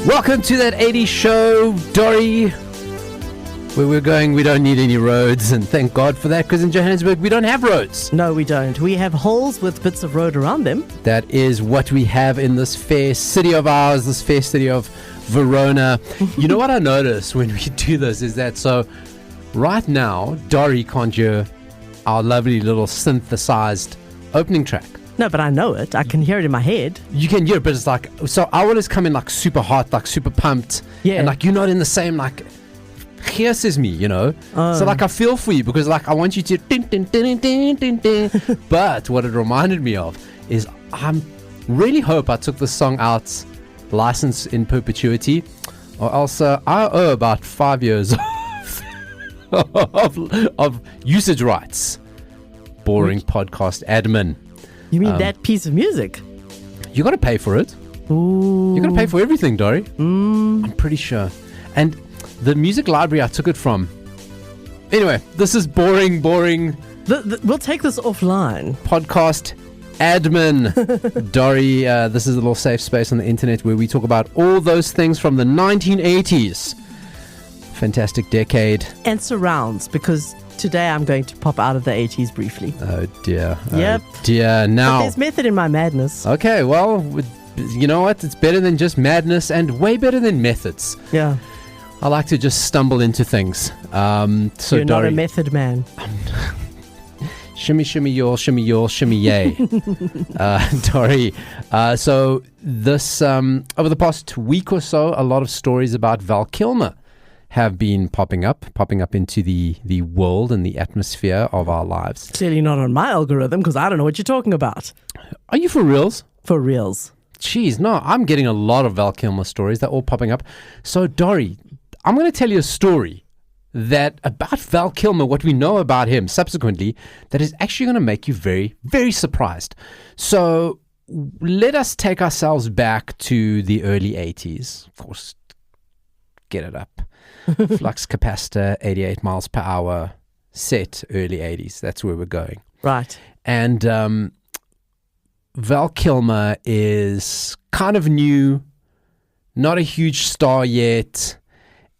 Welcome to that 80s show, Dori. Where we're going, we don't need any roads, and thank God for that, because in Johannesburg we don't have roads. No, we don't. We have holes with bits of road around them. That is what we have in this fair city of ours, this fair city of Verona. You know what I notice when we do this is that, so right now, Dori can't hear our lovely little synthesized opening track. No, but I know it. I can hear it in my head. You can hear it, but it's like, so I always come in like super hot, like super pumped. Yeah. And like, you're not in the same, like, hears as me, you know. So like, I feel for you because like, I want you to ding, ding, ding, ding, ding, ding. But what it reminded me of is I really hope I took this song out license in perpetuity, or else I owe about 5 years of usage rights. Boring podcast admin. You mean that piece of music? You got to pay for it. Ooh. You got to pay for everything, Dori. I'm pretty sure. And the music library I took it from. Anyway, this is boring We'll take this offline. podcast admin. Dori, this is a little safe space on the internet where we talk about all those things from the 1980s. Fantastic decade. And surrounds, because today I'm going to pop out of the 80s briefly. Oh dear. Yep. Oh dear. Now. But there's method in my madness. Okay, well, you know what? It's better than just madness and way better than methods. Yeah. I like to just stumble into things. So You're Dori, not a method man. shimmy, shimmy, shimmy, yay. Dori, so this, over the past week or so, a lot of stories about Val Kilmer have been popping up into the world and the atmosphere of our lives. Clearly not on my algorithm, because I don't know what you're talking about. Are you for reals? For reals. Jeez, no, I'm getting a lot of Val Kilmer stories. They're all popping up. So, Dori, I'm going to tell you a story that about Val Kilmer, what we know about him subsequently, that is actually going to make you very, very surprised. So, let us take ourselves back to the early 80s. Of course, get it up. Flux capacitor, 88 miles per hour, set early 80s. That's where we're going. Right. And Val Kilmer is kind of new, not a huge star yet,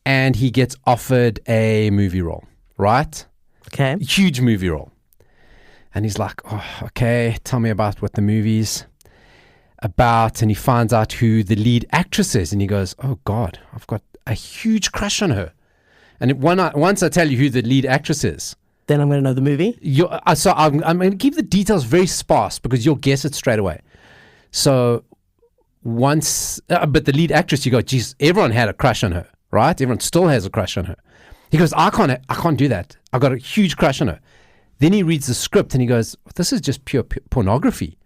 and he gets offered a movie role, right? Okay. Huge movie role. And he's like, oh, okay, tell me about what the movie's about. And he finds out who the lead actress is, and he goes, oh God, I've got a huge crush on her. And once I tell you who the lead actress is, then I'm going to know the movie. So I'm going to keep the details very sparse because you'll guess it straight away. So once, but the lead actress, you go, geez, everyone had a crush on her, right? Everyone still has a crush on her. He goes, I can't do that. I've got a huge crush on her. Then he reads the script and he goes, this is just pure pornography.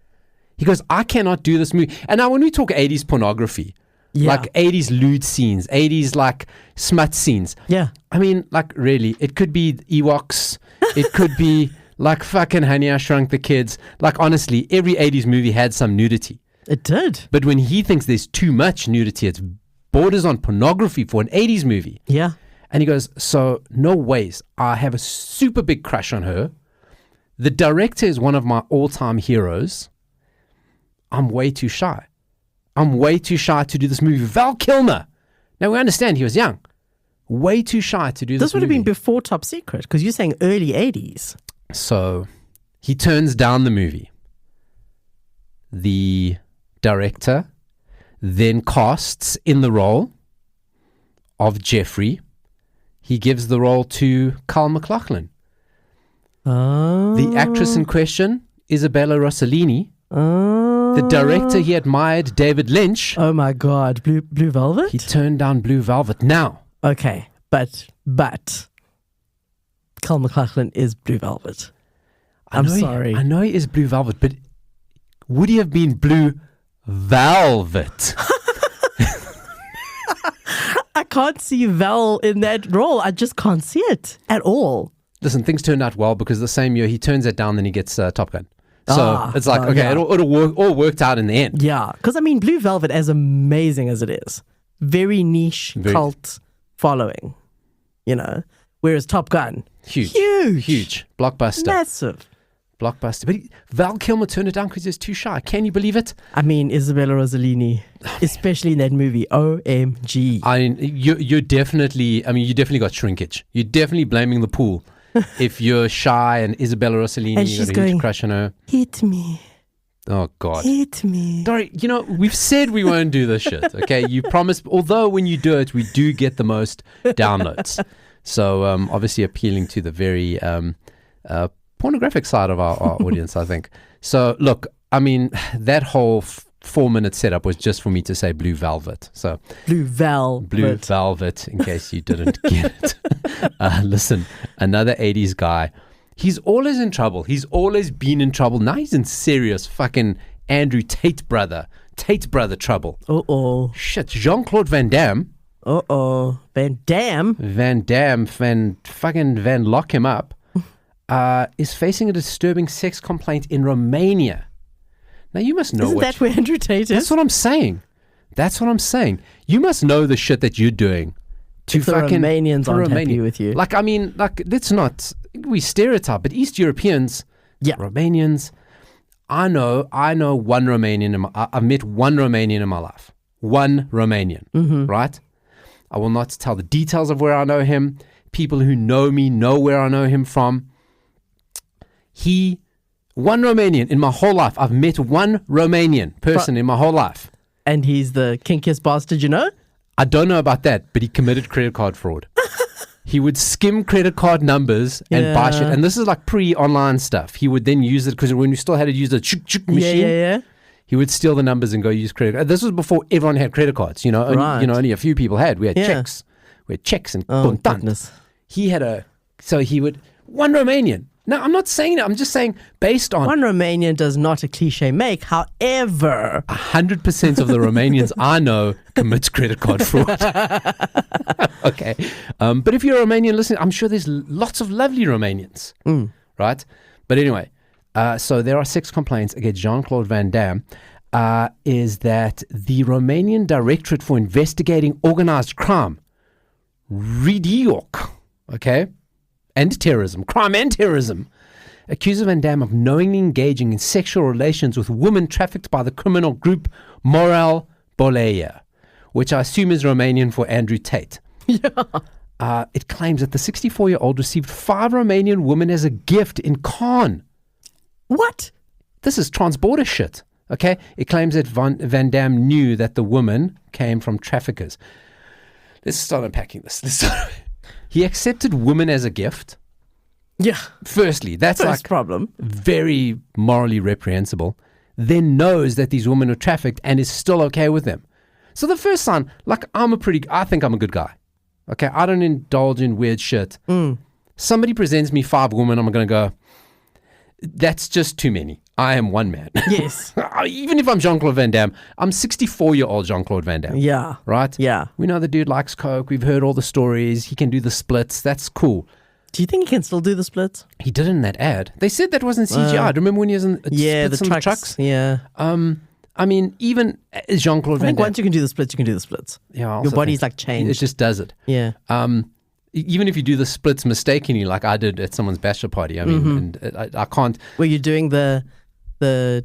He goes, I cannot do this movie. And now when we talk 80s pornography, like 80s lewd scenes, 80s like smut scenes. Yeah. I mean, like really, it could be Ewoks. It could be like fucking Honey, I Shrunk the Kids. Like honestly, every 80s movie had some nudity. It did. But when he thinks there's too much nudity, it's borders on pornography for an 80s movie. Yeah. And he goes, so no ways. I have a super big crush on her. The director is one of my all-time heroes. I'm way too shy. I'm way too shy to do this movie. Val Kilmer. Now, we understand he was young. Way too shy to do this movie. This would have been before Top Secret, because you're saying early 80s. So, he turns down the movie. The director then casts in the role of Jeffrey. He gives the role to Kyle MacLachlan. Oh. The actress in question, Isabella Rossellini. The director, he admired David Lynch. Oh my God, Blue Velvet? He turned down Blue Velvet. Now. Okay, but Kyle MacLachlan is Blue Velvet. I'm sorry. I know he is Blue Velvet, but would he have been Blue Velvet? I can't see Val in that role. I just can't see it at all. Listen, things turned out well because the same year he turns it down, then he gets Top Gun. So it's like, okay, yeah. It all worked out in the end. Yeah, because I mean, Blue Velvet, as amazing as it is, very niche cult following, you know, whereas Top Gun, huge blockbuster, massive. Blockbuster. But Val Kilmer turned it down because he was too shy. Can you believe it? I mean, Isabella Rossellini, especially in that movie. OMG. I mean, you definitely got shrinkage. You're definitely blaming the pool if you're shy and Isabella Rossellini, And you she's got a huge going, crush on her. Hit me. Oh, God. Hit me. Dori, we've said we won't do this shit, okay? You promised, although when you do it, we do get the most downloads. So, obviously appealing to the very pornographic side of our audience, I think. So, look, I mean, that whole 4-minute setup was just for me to say Blue Velvet. So, Blue Velvet, in case you didn't get it. Listen, another 80s guy. He's always in trouble. He's always been in trouble. Now he's in serious fucking Andrew Tate brother trouble. Uh-oh. Shit, Jean-Claude Van Damme. Uh-oh. Van Damme, Van lock him up, is facing a disturbing sex complaint in Romania. Now you must know Isn't that where Andrew Tate is? That's what I'm saying. You must know the shit that you're doing. To if the Romanians aren't happy with you. Like, I mean, like, let's not, we stereotype, but East Europeans, Romanians, I know one Romanian, I've met one Romanian in my life. One Romanian, right? I will not tell the details of where I know him. People who know me know where I know him from. One Romanian in my whole life. I've met one Romanian person in my whole life. And he's the kinkiest bastard, you know? I don't know about that, but he committed credit card fraud. He would skim credit card numbers and buy shit. And this is like pre-online stuff. He would then use it because when we still had to use the chuk machine, he would steal the numbers and go use credit. This was before everyone had credit cards. Only a few people had. We had checks. We had checks and goodness. One Romanian. Now, I'm not saying that. I'm just saying based on... One Romanian does not a cliche make. However... 100% of the Romanians I know commits credit card fraud. Okay. But if you're a Romanian listening, I'm sure there's lots of lovely Romanians. Right? But anyway, so there are 6 complaints against Jean-Claude Van Damme. Is that the Romanian Directorate for Investigating Organized Crime, RIDIOC, okay? And terrorism, crime and terrorism, accuses Van Damme of knowingly engaging in sexual relations with women trafficked by the criminal group Moral Bolea, which I assume is Romanian for Andrew Tate. Yeah. It claims that the 64-year-old received 5 Romanian women as a gift in Hawn. What? This is transborder shit, okay? It claims that Van Damme knew that the woman came from traffickers. Let's start unpacking this. He accepted women as a gift. Yeah. Firstly, that's First problem. Very morally reprehensible. Then knows that these women are trafficked and is still okay with them. So the first sign, like I think I'm a good guy. Okay, I don't indulge in weird shit. Somebody presents me 5 women, I'm going to go, that's just too many. I am one man. Yes. Even if I'm Jean-Claude Van Damme, I'm 64-year-old Jean-Claude Van Damme. Yeah. Right? Yeah. We know the dude likes coke. We've heard all the stories. He can do the splits. That's cool. Do you think he can still do the splits? He did in that ad. They said that wasn't CGI. Remember when he was in the trucks? Yeah. I mean, even Jean-Claude Van Damme. Once you can do the splits, you can do the splits. Yeah. Your body's like changed. It just does it. Yeah. Even if you do the splits mistakenly, like I did at someone's bachelor party, I mean, and I can't. Were you doing the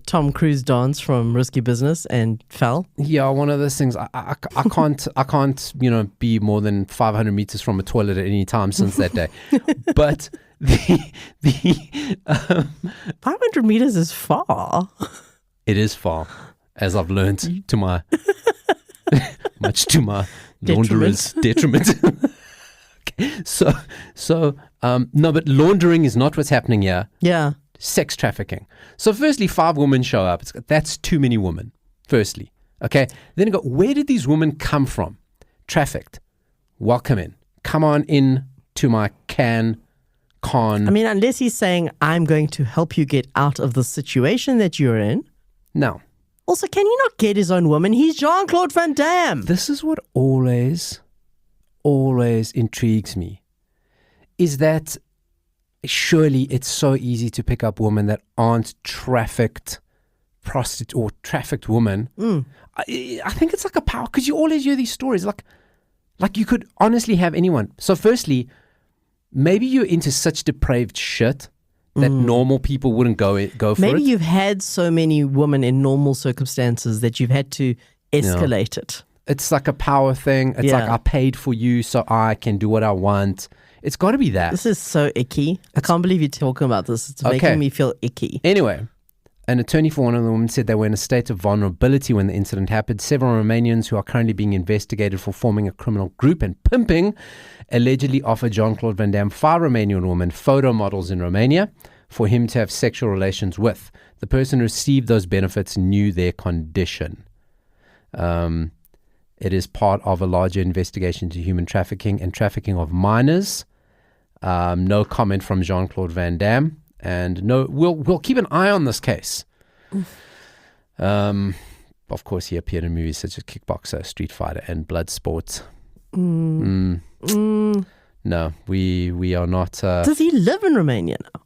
Tom Cruise dance from Risky Business and fell? Yeah, one of those things. I can't, be more than 500 meters from a toilet at any time since that day. But the 500 meters is far. It is far, as I've learned to my much to my launderer's detriment. So, no, but laundering is not what's happening here. Yeah. Sex trafficking. So firstly, 5 women show up. That's too many women, firstly. Okay. Then you go, where did these women come from? Trafficked. Welcome in. Come on in to my con. I mean, unless he's saying, I'm going to help you get out of the situation that you're in. No. Also, can he not get his own woman? He's Jean-Claude Van Damme. This is what always intrigues me, is that surely it's so easy to pick up women that aren't trafficked prostitute or trafficked women. I think it's like a power, because you always hear these stories like you could honestly have anyone. So firstly, maybe you're into such depraved shit that normal people wouldn't go for Maybe it. you've had so many women in normal circumstances that you've had to escalate it. It's like a power thing. It's like I paid for you so I can do what I want. It's got to be that. This is so icky. I can't believe you're talking about this. It's making me feel icky. Anyway, an attorney for one of the women said they were in a state of vulnerability when the incident happened. Several Romanians who are currently being investigated for forming a criminal group and pimping allegedly offered Jean-Claude Van Damme 5 Romanian women photo models in Romania for him to have sexual relations with. The person who received those benefits knew their condition. It is part of a larger investigation into human trafficking and trafficking of minors. No comment from Jean-Claude Van Damme. And no, we'll keep an eye on this case. Of course, he appeared in movies such as Kickboxer, Street Fighter, and Bloodsport. No, we are not. Does he live in Romania now?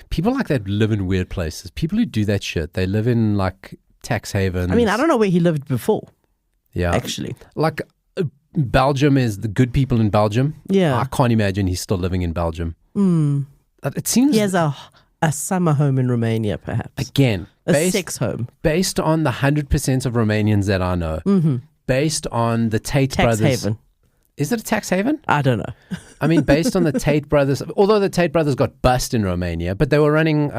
People like that live in weird places. People who do that shit, they live in like tax havens. I mean, I don't know where he lived before. Yeah, actually, like Belgium is the good people in Belgium. Yeah, I can't imagine he's still living in Belgium. It seems he has a summer home in Romania, perhaps. Again, a sex home. Based on the 100% of Romanians that I know, based on the Tate tax brothers. Haven. Is it a tax haven? I don't know. I mean, based on the Tate brothers, although the Tate brothers got bust in Romania, but they were running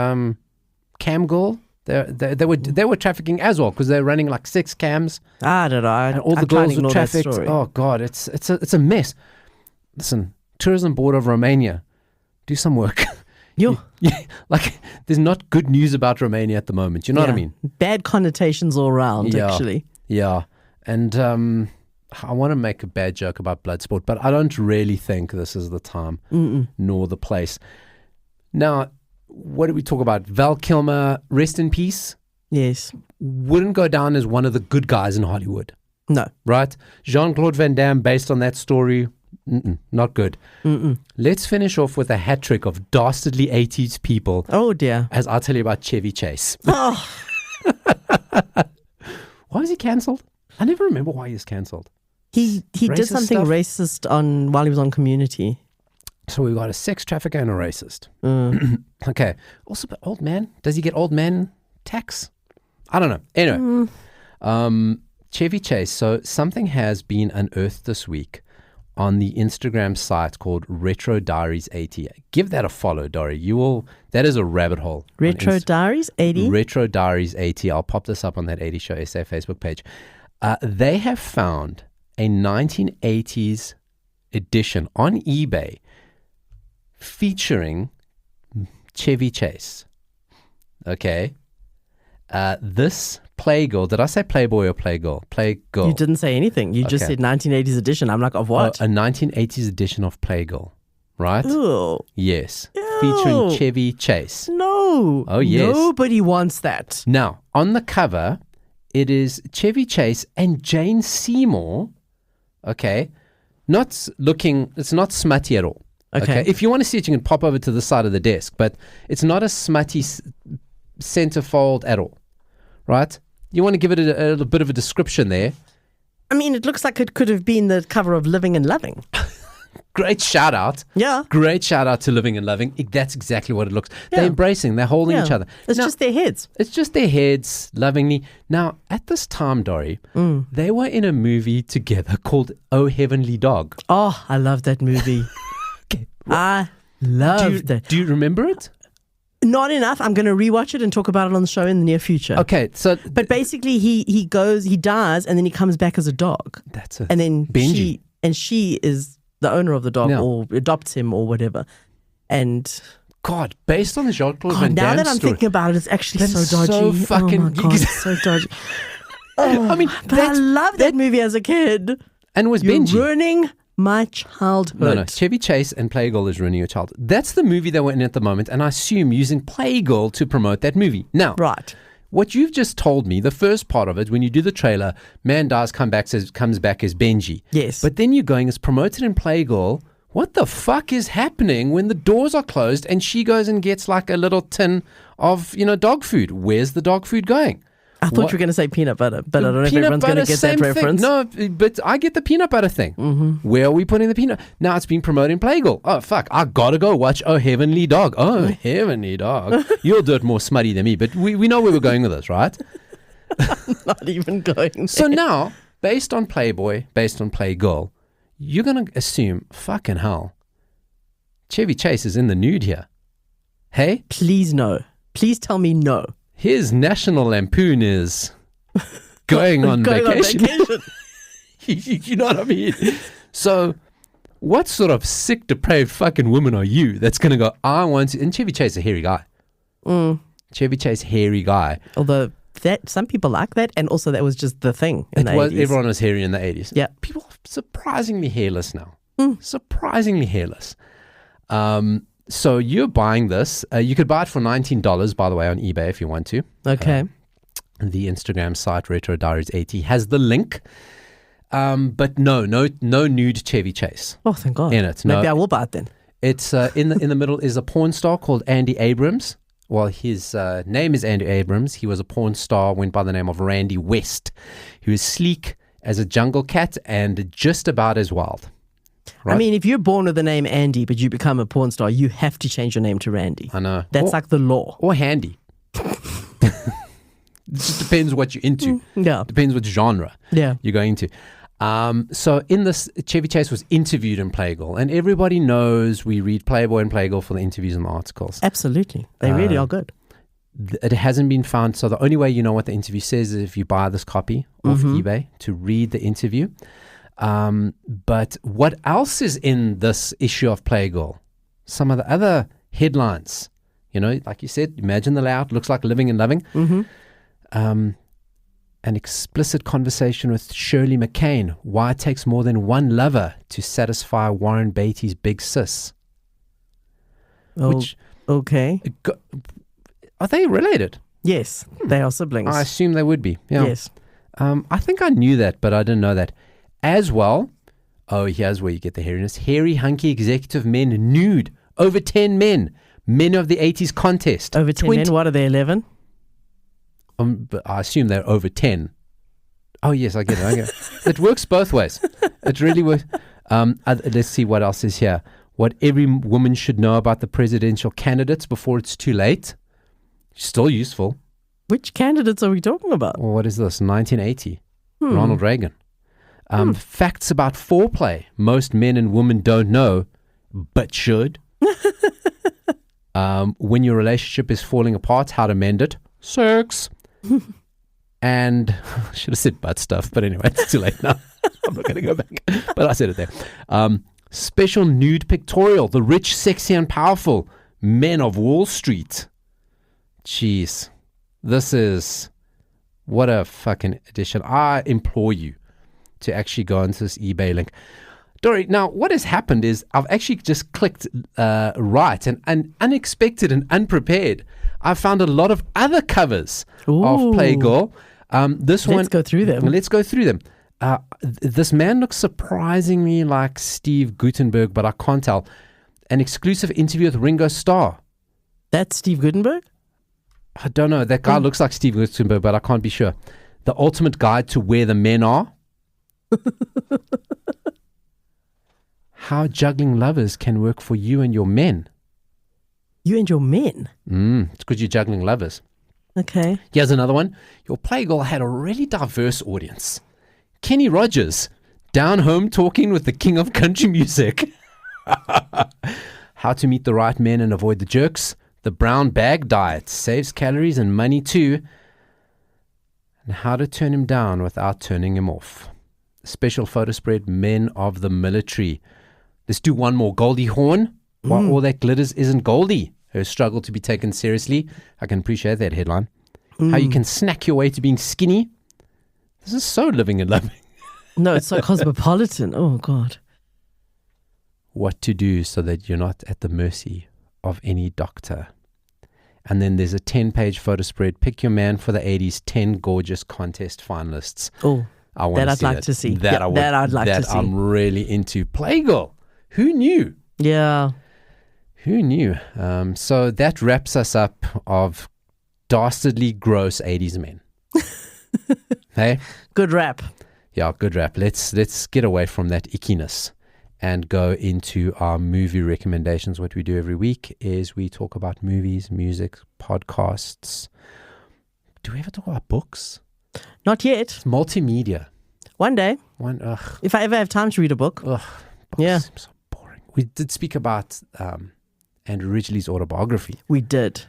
Camgirl. They were trafficking as well because they were running like 6 cams. I don't know. And all the girls were trafficked. Oh God, it's a mess. Listen, Tourism Board of Romania, do some work. Like there's not good news about Romania at the moment. You know what I mean? Bad connotations all around, actually. Yeah, and I want to make a bad joke about Bloodsport, but I don't really think this is the time nor the place. Now, what did we talk about? Val Kilmer, rest in peace. Yes. Wouldn't go down as one of the good guys in Hollywood. No. Right? Jean-Claude Van Damme, based on that story, not good. Let's finish off with a hat trick of dastardly 80s people. Oh, dear. As I'll tell you about Chevy Chase. Oh. Why was he cancelled? I never remember why he was cancelled. He did something racist while he was on Community. So we've got a sex trafficker and a racist. Okay. Also, but old man. Does he get old man tax? I don't know. Anyway. Chevy Chase. So something has been unearthed this week on the Instagram site called Retro Diaries 80. Give that a follow, Dori. That is a rabbit hole. Retro Diaries 80? Retro Diaries 80. I'll pop this up on that 80 Show SA Facebook page. They have found a 1980s edition on eBay featuring Chevy Chase. Okay. This Playgirl, did I say Playboy or Playgirl? Playgirl. You didn't say anything. You just said 1980s edition. I'm like, of what? A 1980s edition of Playgirl, right? Ooh. Yes. Ew. Featuring Chevy Chase. No. Oh, yes. Nobody wants that. Now, on the cover, it is Chevy Chase and Jane Seymour. Okay. It's not smutty at all. Okay. If you want to see it, you can pop over to the side of the desk, but it's not a smutty centerfold at all. Right? You want to give it a bit of a description there. I mean, it looks like it could have been the cover of Living and Loving. Great shout out. Yeah. Great shout out to Living and Loving. That's exactly what it looks. Yeah. They're embracing. They're holding each other. It's just their heads. It's just their heads, lovingly. Now, at this time, Dori, they were in a movie together called Oh Heavenly Dog. Oh, I love that movie. Okay. I love that. Do you remember it? Not enough. I'm going to rewatch it and talk about it on the show in the near future. Okay, so but basically, he dies, and then he comes back as a dog. That's it. And then Benji. she is the owner of the dog, or adopts him, or whatever. And God, based on the Jean-Claude Van Damme now that I'm story, thinking about it, it's actually so dodgy. So fucking, oh my God, it's so dodgy. I mean, but I loved that movie as a kid. And was You're Benji ruining my childhood. No. Chevy Chase and Playgirl is ruining your childhood. That's the movie they were in at the moment, and I assume using Playgirl to promote that movie. Now, right. What you've just told me, the first part of it, when you do the trailer, man dies, comes back as Benji. Yes. But then you're going, it's promoted in Playgirl. What the fuck is happening when the doors are closed and she goes and gets like a little tin of, dog food? Where's the dog food going? I thought you were going to say peanut butter, but I don't know if everyone's going to get that reference. No, but I get the peanut butter thing. Where are we putting the peanut? Now it's been promoted in PlayGirl. Oh, fuck. I got to go watch Oh Heavenly Dog. Oh, Heavenly Dog. You'll do it more smutty than me, but we know where we're going with this, right? I'm not even going there. So now, based on Playboy, based on PlayGirl, you're going to assume, fucking hell, Chevy Chase is in the nude here. Hey? Please no. Please tell me no. His National Lampoon is going on vacation. You know what I mean? So, what sort of sick, depraved fucking woman are you that's going to go, I want to... And Chevy Chase is a hairy guy. Chevy Chase, hairy guy. Although, that some people like that, and also that was just the thing in the 80s. Everyone was hairy in the 80s. Yeah. People are surprisingly hairless now. Surprisingly hairless. So you're buying this. You could buy it for $19, by the way, on eBay if you want to. Okay. The Instagram site Retro Diaries 80 has the link. But no nude Chevy Chase. Oh, thank God. In it. Maybe I will buy it then. It's in the middle is a porn star called Andy Abrams. Well, his name is Andy Abrams. He was a porn star, went by the name of Randy West. He was sleek as a jungle cat and just about as wild. Right? I mean, if you're born with the name Andy, but you become a porn star, you have to change your name to Randy. I know. That's like the law. Or Handy. It just depends what you're into. Yeah. Depends what genre you're going into. So in this, Chevy Chase was interviewed in PlayGirl, and everybody knows we read Playboy and PlayGirl for the interviews and the articles. Absolutely. They really are good. It hasn't been found. So the only way you know what the interview says is if you buy this copy off eBay to read the interview. But what else is in this issue of PlayGirl? Some of the other headlines, like you said, imagine the layout, looks like Living and Loving. An explicit conversation with Shirley MacLaine. Why it takes more than one lover to satisfy Warren Beatty's big sis. Okay. Are they related? Yes, they are siblings. I assume they would be. Yeah. Yes. I think I knew that, but I didn't know that. As well, here's where you get the hairiness. Hairy, hunky executive men nude. Over 10 men. Men of the 80s contest. Over 10 men? What are they, 11? But I assume they're over 10. Oh, yes, I get it. It works both ways. It really works. Let's see what else is here. What every woman should know about the presidential candidates before it's too late. Still useful. Which candidates are we talking about? Well, what is this? 1980. Ronald Reagan. Facts about foreplay. Most men and women don't know, but should. When your relationship is falling apart, how to mend it. Sex. And I should have said butt stuff, but anyway, it's too late now. I'm not going to go back. But I said it there. Special nude pictorial. The rich, sexy, and powerful men of Wall Street. Jeez. This is... What a fucking edition. I implore you to actually go into this eBay link. Dori, now what has happened is I've actually just clicked right and unexpected and unprepared. I've found a lot of other covers of PlayGirl. Let's go through them. Let's go through them. This man looks surprisingly like Steve Guttenberg, but I can't tell. An exclusive interview with Ringo Starr. That's Steve Guttenberg? I don't know. That guy looks like Steve Guttenberg, but I can't be sure. The ultimate guide to where the men are. How juggling lovers can work for you and your men. You and your men? It's because you're juggling lovers. Okay. Here's another one. Your PlayGirl had a really diverse audience. Kenny Rogers, down home talking with the king of country music. How to meet the right men and avoid the jerks. The brown bag diet saves calories and money too. And how to turn him down without turning him off. Special photo spread, men of the military. Let's do one more. Goldie Hawn. Why all that glitters isn't Goldie. Her struggle to be taken seriously. I can appreciate that headline. How you can snack your way to being skinny. This is so living and loving. No, it's so cosmopolitan. Oh, God. What to do so that you're not at the mercy of any doctor. And then there's a 10-page photo spread. Pick your man for the 80s. 10 gorgeous contest finalists. Oh, that I'd like to see. That I'd like to see. That I'm really into. PlayGirl. Who knew? Yeah. Who knew? So that wraps us up of dastardly gross 80s men. Hey? Good rap. Yeah, good rap. Let's get away from that ickiness and go into our movie recommendations. What we do every week is we talk about movies, music, podcasts. Do we ever talk about books? Not yet. It's multimedia. One day. Ugh. If I ever have time to read a book. Ugh. Yeah. Seem so boring. We did speak about Andrew Ridgeley's autobiography. We did.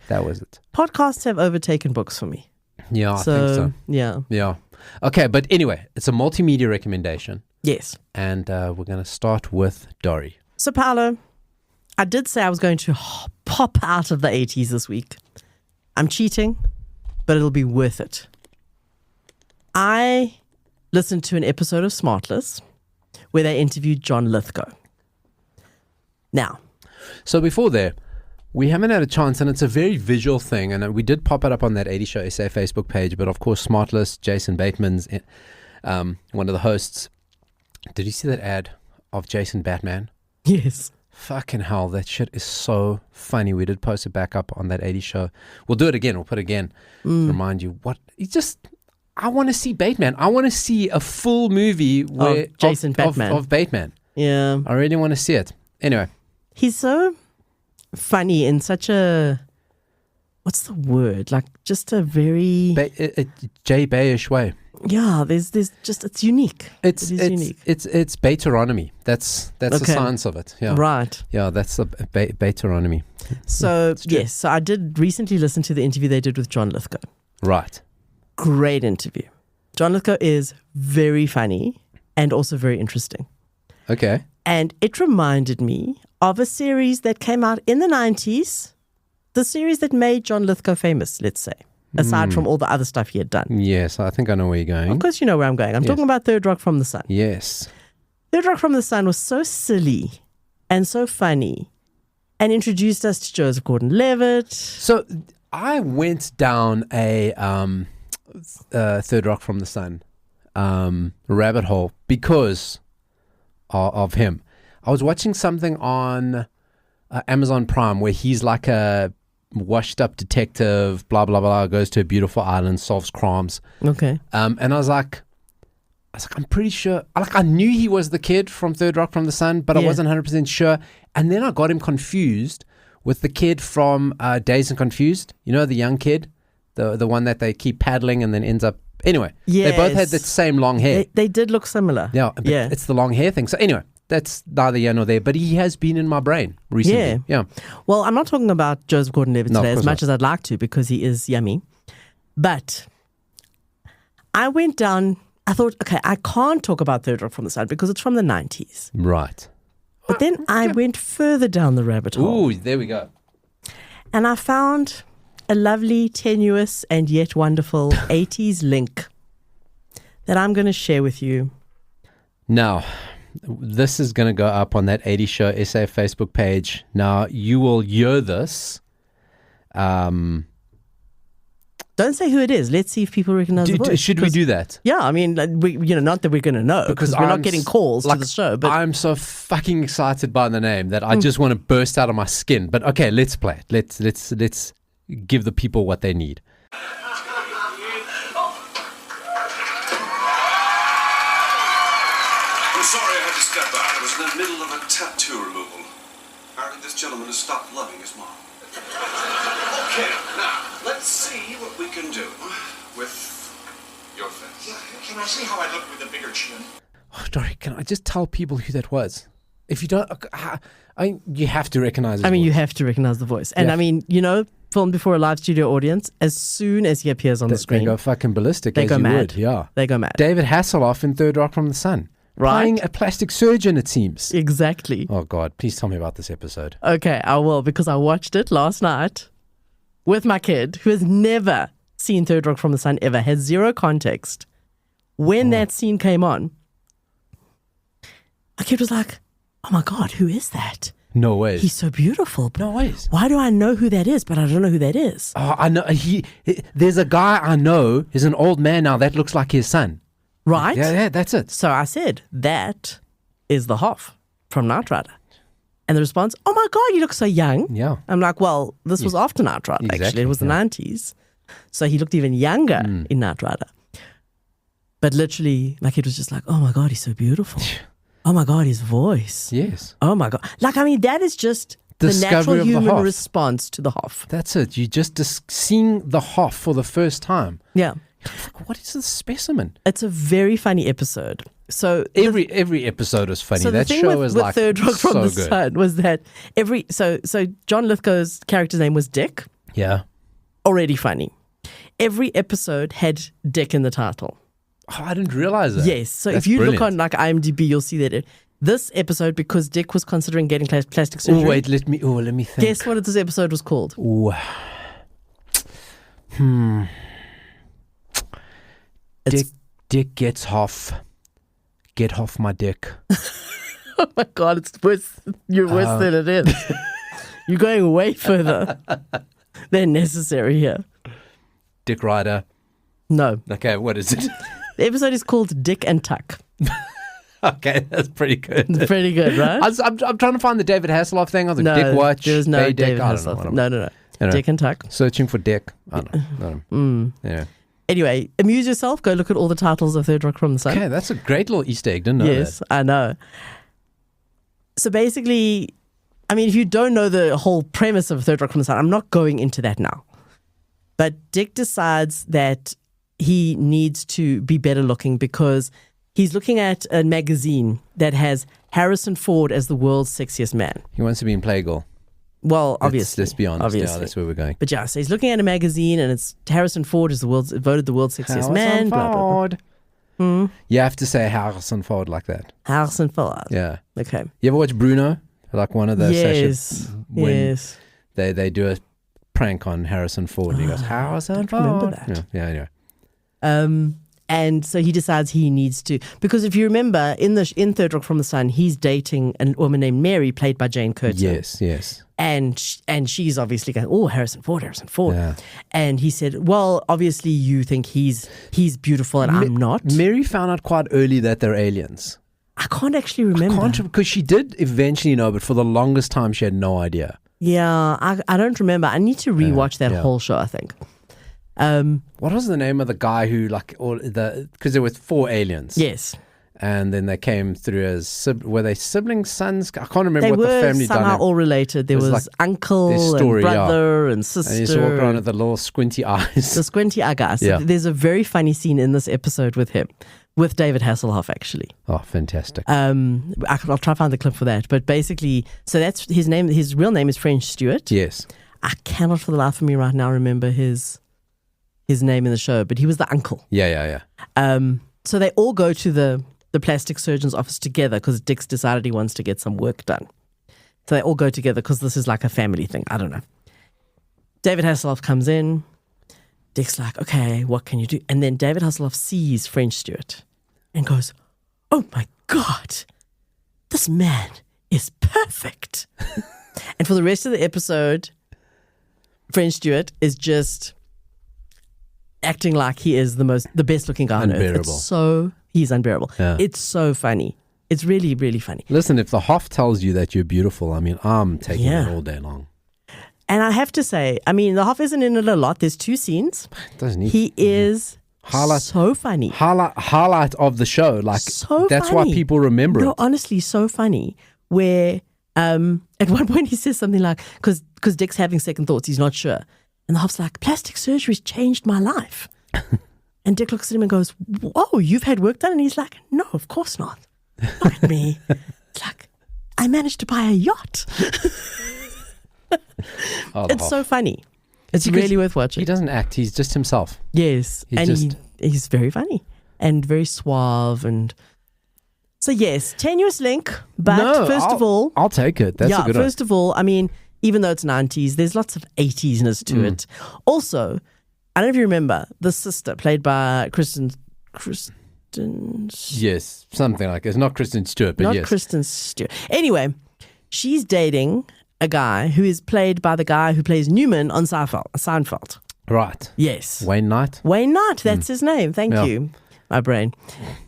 That was it. Podcasts have overtaken books for me. Yeah, I think so. Yeah. Okay, but anyway, it's a multimedia recommendation. Yes. And we're going to start with Dori. So, Paulo, I did say I was going to pop out of the 80s this week. I'm cheating, but it'll be worth it. I listened to an episode of Smartless where they interviewed John Lithgow. Now. So before there, we haven't had a chance, and it's a very visual thing, and we did pop it up on that 80 Show SA Facebook page, but of course, Smartless, Jason Bateman's one of the hosts. Did you see that ad of Jason Batman? Yes. Fucking hell, that shit is so funny. We did post it back up on that 80 Show. We'll do it again. We'll put it again to remind you. I want to see Bateman. I want to see a full movie where Jason Batman. Of Bateman. Yeah. I really want to see it. Anyway. He's so funny in such a, what's the word? Like just a very Jay Bayish way. Yeah, there's just, it's unique. It's unique. It's Bateronomy. That's the science of it. Yeah. Right. Yeah, that's the Bateronomy. So yes, so I did recently listen to the interview they did with John Lithgow. Right. Great interview. John Lithgow is very funny and also very interesting. Okay. And it reminded me of a series that came out in the 90s, the series that made John Lithgow famous, let's say, aside from all the other stuff he had done. Yes, I think I know where you're going. Of course you know where I'm going. I'm talking about Third Rock from the Sun. Yes. Third Rock from the Sun was so silly and so funny and introduced us to Joseph Gordon-Levitt. So I went down a Third Rock from the Sun rabbit hole because of him. I was watching something on Amazon Prime where he's like a washed up detective, blah, blah, blah, goes to a beautiful island, solves crimes. Okay. And I was like, I'm pretty sure, I knew he was the kid from Third Rock from the Sun, but I wasn't 100% sure. And then I got him confused with the kid from Dazed and Confused. You know, the young kid, the one that they keep paddling and then ends up, anyway. Yes. They both had the same long hair. They did look similar. Yeah, but it's the long hair thing. So anyway, that's neither here nor there, but he has been in my brain recently. Yeah. Well, I'm not talking about Joseph Gordon-Levitt today as much as I'd like to because he is yummy. But I went down, I thought, okay, I can't talk about Third Rock from the Sun because it's from the 90s. Right. But then I went further down the rabbit hole. Ooh, there we go. And I found a lovely, tenuous, and yet wonderful 80s link that I'm going to share with you. Now, this is going to go up on that 80 Show SA Facebook page. Now, you will hear this. Don't say who it is. Let's see if people recognize the voice. Should we do that? Yeah, I mean, not that we're going to know because we're not getting calls to the show. But I'm so fucking excited by the name that I just want to burst out of my skin. But okay, let's play it. Let's give the people what they need. I'm sorry I had to step out. I was in the middle of a tattoo removal. Apparently this gentleman has stopped loving his mom. Okay, now, let's see what we can do with your face. Can I see how I look with a bigger chin? Oh, Dori, can I just tell people who that was? If you don't, you have to recognize his voice. You have to recognize the voice. And filmed before a live studio audience, as soon as he appears on the screen. They go fucking ballistic, they as go you mad. would. Yeah. They go mad. David Hasselhoff in Third Rock from the Sun. Right. Playing a plastic surgeon, it seems. Exactly. Oh, God. Please tell me about this episode. Okay, I will, because I watched it last night with my kid, who has never seen Third Rock from the Sun ever, has zero context. When that scene came on, my kid was like, oh my God, who is that? No ways. He's so beautiful. No ways. Why do I know who that is, but I don't know who that is? Oh, I know. There's a guy I know. He's an old man now. That looks like his son. Right? Yeah, that's it. So I said, that is the Hoff from Knight Rider. And the response, oh my God, you look so young. Yeah. I'm like, well, this was after Knight Rider, Exactly, actually. It was the 90s. So he looked even younger in Knight Rider. But literally, like, it was just like, oh my God, he's so beautiful. Oh my God, his voice. Yes. Oh my God. Like, I mean, that is just the Discovery natural of the human Hoff. response to the Hoff. That's it. You just seeing the Hoff for the first time. Yeah. What is this specimen? It's a very funny episode. So Every episode is funny. So the That thing show with, is with like Third Rock from so the good. Sun was that so John Lithgow's character's name was Dick. Yeah. Already funny. Every episode had Dick in the title. Oh, I didn't realize that. Yes. So That's if you brilliant. look on like IMDb, you'll see that this episode, because Dick was considering getting plastic surgery. Oh wait, let me think. Guess what this episode was called? Ooh. Dick gets Hoff. Get Hoff my dick. Oh my God, it's worse. You're worse than it is. You're going way further than necessary here. Dick Rider. No. Okay, what is it? The episode is called Dick and Tuck. Okay, that's pretty good. It's pretty good, right? I'm trying to find the David Hasselhoff thing. I was like, No, Dick Watch. there's no Bay Dick. David I don't know Hasselhoff. what I'm- No. Anyway. Dick and Tuck. Searching for Dick. I don't know. Yeah. Anyway, amuse yourself. Go look at all the titles of Third Rock from the Sun. Okay, that's a great little Easter egg. Didn't know Yes, that. I know. So basically, I mean, if you don't know the whole premise of Third Rock from the Sun, I'm not going into that now. But Dick decides that he needs to be better looking because he's looking at a magazine that has Harrison Ford as the world's sexiest man. He wants to be in PlayGirl. Well, obviously. Let's be honest. Obviously. Yeah, that's where we're going. But yeah, so he's looking at a magazine and it's Harrison Ford is voted the world's sexiest man. Blah, blah, blah. Ford. You have to say Harrison Ford like that. Harrison Ford. Yeah. Okay. You ever watch Bruno? Like one of those Yes. sessions when Yes. they do a prank on Harrison Ford and he goes, Harrison Ford. remember that. Yeah, anyway. And so he decides he needs to, because if you remember in Third Rock from the Sun, he's dating a woman named Mary, played by Jane Curtin. Yes. And she's obviously going, oh, Harrison Ford. Yeah. And he said, well, obviously you think he's beautiful and I'm not. Mary found out quite early that they're aliens. I can't actually remember. Because she did eventually know, but for the longest time she had no idea. Yeah, I don't remember. I need to rewatch that yeah. whole show, I think. What was the name of the guy who because there were 4 aliens. Yes. And then they came through as, were they sibling sons? I can't remember They what the were family somehow dynamic. all related. There It was was like uncle their story, and yeah. brother and sister. And he used to walk around with the little squinty eyes. The squinty eye guy. So Yeah. there's a very funny scene in this episode with him, with David Hasselhoff, actually. Oh, fantastic. I'll try to find the clip for that. But basically, so that's his name. His real name is French Stewart. Yes. I cannot for the life of me right now remember his name in the show, but he was the uncle. Yeah. So they all go to the plastic surgeon's office together because Dick's decided he wants to get some work done. So they all go together because this is like a family thing. I don't know. David Hasselhoff comes in. Dick's like, okay, what can you do? And then David Hasselhoff sees French Stewart and goes, oh my God, this man is perfect. And for the rest of the episode, French Stewart is just acting like he is the best looking guy on earth. Unbearable. He's unbearable. Yeah. It's so funny. It's really, really funny. Listen, if the Hoff tells you that you're beautiful, I mean, I'm taking Yeah. it all day long. And I have to say, I mean, the Hoff isn't in it a lot. There's 2 scenes. Doesn't he? He is so funny. Highlight of the show. Like, So that's funny. why people remember No, it. honestly, so funny. Where at one point he says something like, because Dick's having second thoughts, he's not sure. And the Hoff's like, plastic surgery's changed my life. And Dick looks at him and goes, whoa, you've had work done? And he's like, no, of course not. Look at me. It's like, I managed to buy a yacht. Oh, the It's Hoff. so funny. It's because really worth He watching. doesn't act. He's just himself. Yes. He And just- he's very funny and very suave. And so, yes, tenuous link. But first of all, I'll take it. That's a good first of all, I mean, even though it's 90s, there's lots of 80s-ness to it. Also, I don't know if you remember, the sister played by Kristen one. Yes, something like it. It's not Kristen Stewart, but not yes. Kristen Stewart. Anyway, she's dating a guy who is played by the guy who plays Newman on Seinfeld. Right. Yes. Wayne Knight. Wayne Knight, that's his name. Thank Yeah. you. My brain.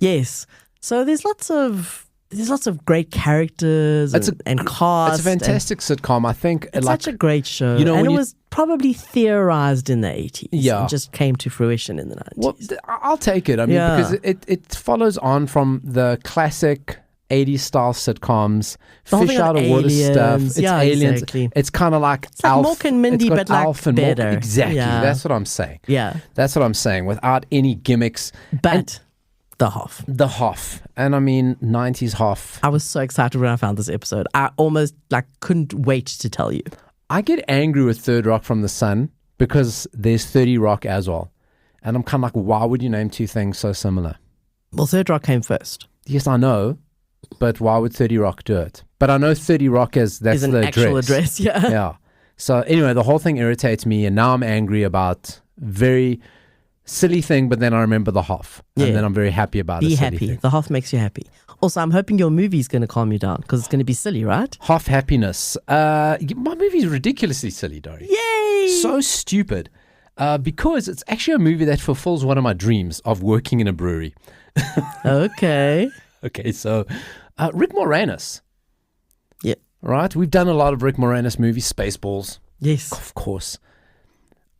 Yes. So there's lots of there's lots of great characters and cast. It's a fantastic sitcom. I think it's such a great show. And it was probably theorized in the 80s. Yeah. And just came to fruition in the 90s. Well, I'll take it. I mean, because it follows on from the classic 80s style sitcoms, fish out of water stuff. It's aliens. Exactly. It's kind of like it's like Mork and Mindy, but like Alf and better. Mork. Exactly. Yeah. That's what I'm saying. Yeah. That's what I'm saying, without any gimmicks. But the Hoff. The Hoff. And I mean, 90s Hoff. I was so excited when I found this episode. I almost couldn't wait to tell you. I get angry with Third Rock from the Sun because there's 30 Rock as well. And I'm kind of like, why would you name two things so similar? Well, Third Rock came first. Yes, I know. But why would 30 Rock do it? But I know 30 Rock that's an the actual address. Yeah. Yeah. So anyway, the whole thing irritates me, and now I'm angry about very silly thing, but then I remember the Hoff. And then I'm very happy about it. Be happy. Thing. The Hoff makes you happy. Also, I'm hoping your movie's going to calm you down because it's going to be silly, right? Hoff happiness. My movie is ridiculously silly, Dori. Yay! So stupid. Because it's actually a movie that fulfills one of my dreams of working in a brewery. Okay. Okay, so Rick Moranis. Yeah. Right? We've done a lot of Rick Moranis movies, Spaceballs. Yes. Of course.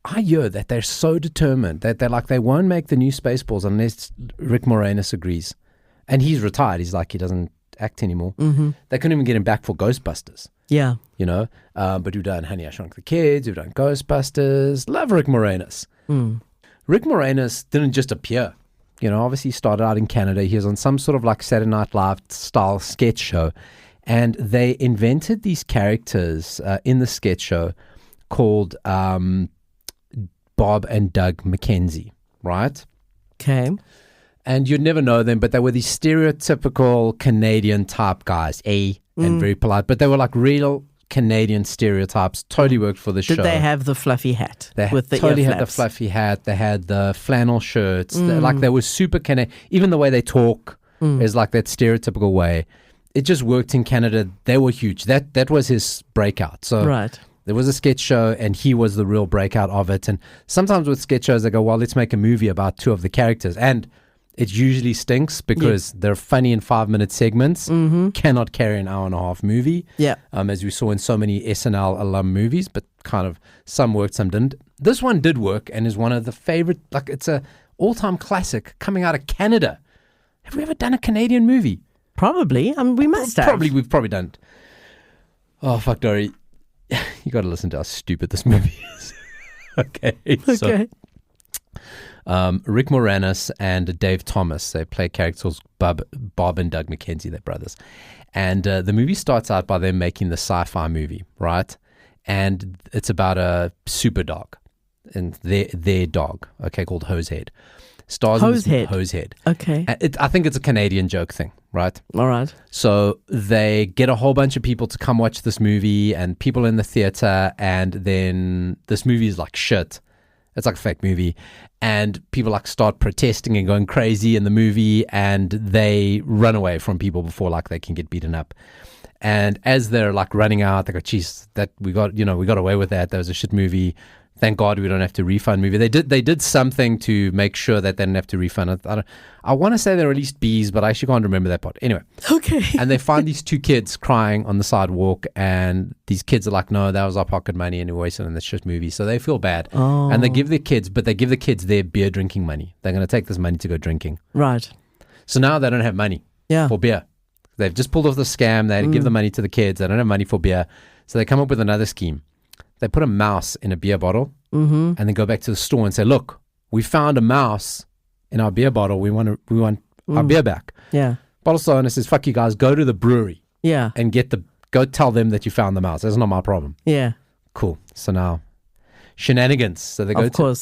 I hear that they're so determined that they won't make the new Spaceballs unless Rick Moranis agrees. And he's retired. He's like, he doesn't act anymore. Mm-hmm. They couldn't even get him back for Ghostbusters. Yeah. You know? But we've done Honey, I Shrunk the Kids. We've done Ghostbusters. Love Rick Moranis. Rick Moranis didn't just appear. You know, obviously he started out in Canada. He was on some sort of like Saturday Night Live style sketch show. And they invented these characters in the sketch show called Bob and Doug McKenzie, right? Okay. And you'd never know them, but they were these stereotypical Canadian type guys, and very polite, but they were like real Canadian stereotypes. Totally worked for the show. Did they have the fluffy hat? They with the totally ear had the flaps? fluffy hat. They had the flannel shirts. They were super Canadian. Even the way they talk is like that stereotypical way. It just worked in Canada. They were huge. That was his breakout. So Right. there was a sketch show, and he was the real breakout of it. And sometimes with sketch shows, they go, well, let's make a movie about two of the characters. And it usually stinks because they're funny in 5-minute segments, cannot carry an hour-and-a-half movie, as we saw in so many SNL alum movies, but kind of some worked, some didn't. This one did work and is one of the favorite, like it's a all-time classic coming out of Canada. Have we ever done a Canadian movie? Probably. I mean, we must have. We've probably done it. Oh, fuck, Dori. You got to listen to how stupid this movie is. Okay. Okay. Rick Moranis and Dave Thomas, they play characters Bob and Doug McKenzie, they're brothers. And the movie starts out by them making the sci-fi movie, right? And it's about a super dog and their dog, okay, called Hosehead. Hosehead. Okay. I think it's a Canadian joke thing, right? All right. So they get a whole bunch of people to come watch this movie and people in the theater, and then this movie is like shit. It's like a fake movie. And people like start protesting and going crazy in the movie, and they run away from people before like they can get beaten up. And as they're like running out, they go, geez, that we got away with that. That was a shit movie. Thank God we don't have to refund movie. They did something to make sure that they didn't have to refund. I want to say they released bees, but I actually can't remember that part. Anyway. Okay. And they find these two kids crying on the sidewalk, and these kids are like, no, that was our pocket money and we wasted on this shit movie. So they feel bad. Oh. And they give the kids their beer drinking money. They're going to take this money to go drinking. Right. So now they don't have money for beer. They've just pulled off the scam. They had to give the money to the kids. They don't have money for beer. So they come up with another scheme. They put a mouse in a beer bottle and then go back to the store and say, look, we found a mouse in our beer bottle. We want our beer back. Yeah. Bottle store owner says, fuck you guys, go to the brewery. Yeah. And go tell them that you found the mouse. That's not my problem. Yeah. Cool. So now, shenanigans. So they go to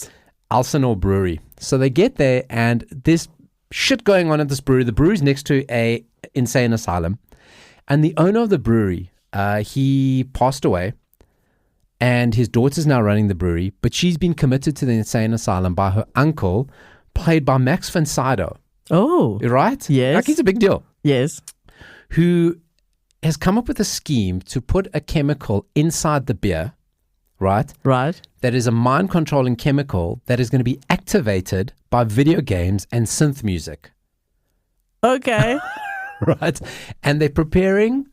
Elsinore Brewery. So they get there and there's shit going on at this brewery. The brewery's next to a insane asylum. And the owner of the brewery, he passed away. And his daughter's now running the brewery, but she's been committed to the insane asylum by her uncle, played by Max von Sydow. Oh. Right? Yes. Like he's a big deal. Yes. Who has come up with a scheme to put a chemical inside the beer, right? Right. That is a mind-controlling chemical that is going to be activated by video games and synth music. Okay. right? And they're preparing